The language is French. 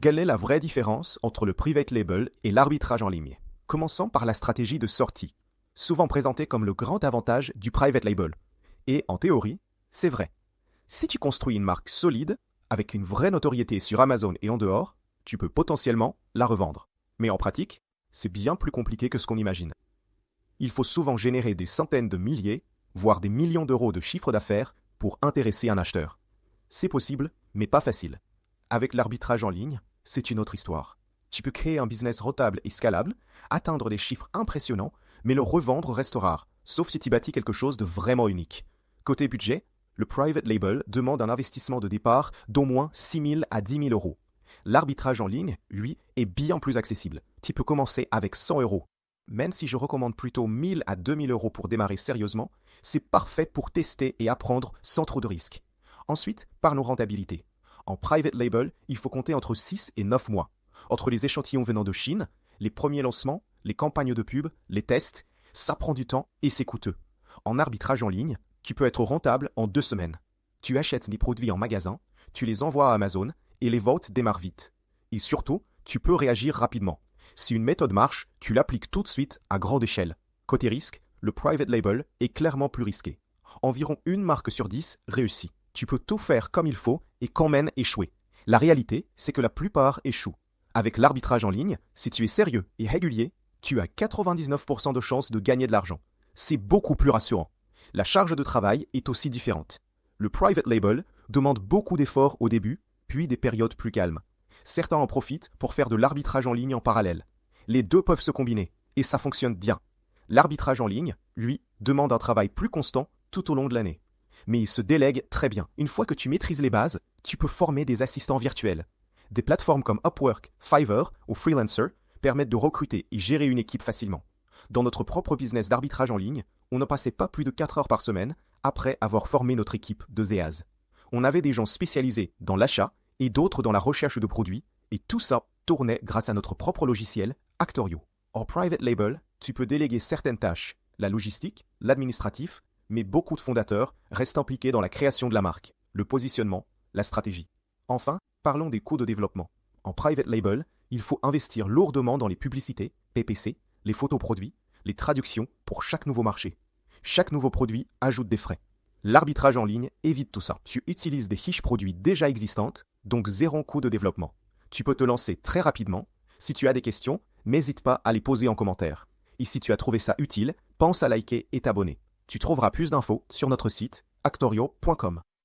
Quelle est la vraie différence entre le private label et l'arbitrage en ligne? Commençons par la stratégie de sortie, souvent présentée comme le grand avantage du private label. Et en théorie, c'est vrai. Si tu construis une marque solide, avec une vraie notoriété sur Amazon et en dehors, tu peux potentiellement la revendre. Mais en pratique, c'est bien plus compliqué que ce qu'on imagine. Il faut souvent générer des centaines de milliers, voire des millions d'euros de chiffre d'affaires pour intéresser un acheteur. C'est possible, mais pas facile. Avec l'arbitrage en ligne, c'est une autre histoire. Tu peux créer un business rentable et scalable, atteindre des chiffres impressionnants, mais le revendre reste rare, sauf si tu bâtis quelque chose de vraiment unique. Côté budget, le private label demande un investissement de départ d'au moins 6 000 à 10 000 euros. L'arbitrage en ligne, lui, est bien plus accessible. Tu peux commencer avec 100 euros. Même si je recommande plutôt 1 000 à 2 000 euros pour démarrer sérieusement, c'est parfait pour tester et apprendre sans trop de risques. Ensuite, parlons rentabilité. En private label, il faut compter entre 6 et 9 mois. Entre les échantillons venant de Chine, les premiers lancements, les campagnes de pub, les tests, ça prend du temps et c'est coûteux. En arbitrage en ligne, tu peux être rentable en 2 semaines. Tu achètes des produits en magasin, tu les envoies à Amazon et les ventes démarrent vite. Et surtout, tu peux réagir rapidement. Si une méthode marche, tu l'appliques tout de suite à grande échelle. Côté risque, le private label est clairement plus risqué. Environ une marque sur 10 réussit. Tu peux tout faire comme il faut et quand même échouer. La réalité, c'est que la plupart échouent. Avec l'arbitrage en ligne, si tu es sérieux et régulier, tu as 99% de chances de gagner de l'argent. C'est beaucoup plus rassurant. La charge de travail est aussi différente. Le private label demande beaucoup d'efforts au début, puis des périodes plus calmes. Certains en profitent pour faire de l'arbitrage en ligne en parallèle. Les deux peuvent se combiner, et ça fonctionne bien. L'arbitrage en ligne, lui, demande un travail plus constant tout au long de l'année. Mais il se délègue très bien. Une fois que tu maîtrises les bases, tu peux former des assistants virtuels. Des plateformes comme Upwork, Fiverr ou Freelancer permettent de recruter et gérer une équipe facilement. Dans notre propre business d'arbitrage en ligne, on ne passait pas plus de 4 heures par semaine après avoir formé notre équipe de Zéaz. On avait des gens spécialisés dans l'achat et d'autres dans la recherche de produits, et tout ça tournait grâce à notre propre logiciel, Actorio. En private label, tu peux déléguer certaines tâches, la logistique, l'administratif, mais beaucoup de fondateurs restent impliqués dans la création de la marque, le positionnement, la stratégie. Enfin, parlons des coûts de développement. En private label, il faut investir lourdement dans les publicités, PPC, les photos produits, les traductions pour chaque nouveau marché. Chaque nouveau produit ajoute des frais. L'arbitrage en ligne évite tout ça. Tu utilises des fiches produits déjà existantes, donc zéro coût de développement. Tu peux te lancer très rapidement. Si tu as des questions, n'hésite pas à les poser en commentaire. Et si tu as trouvé ça utile, pense à liker et t'abonner. Tu trouveras plus d'infos sur notre site actorio.com.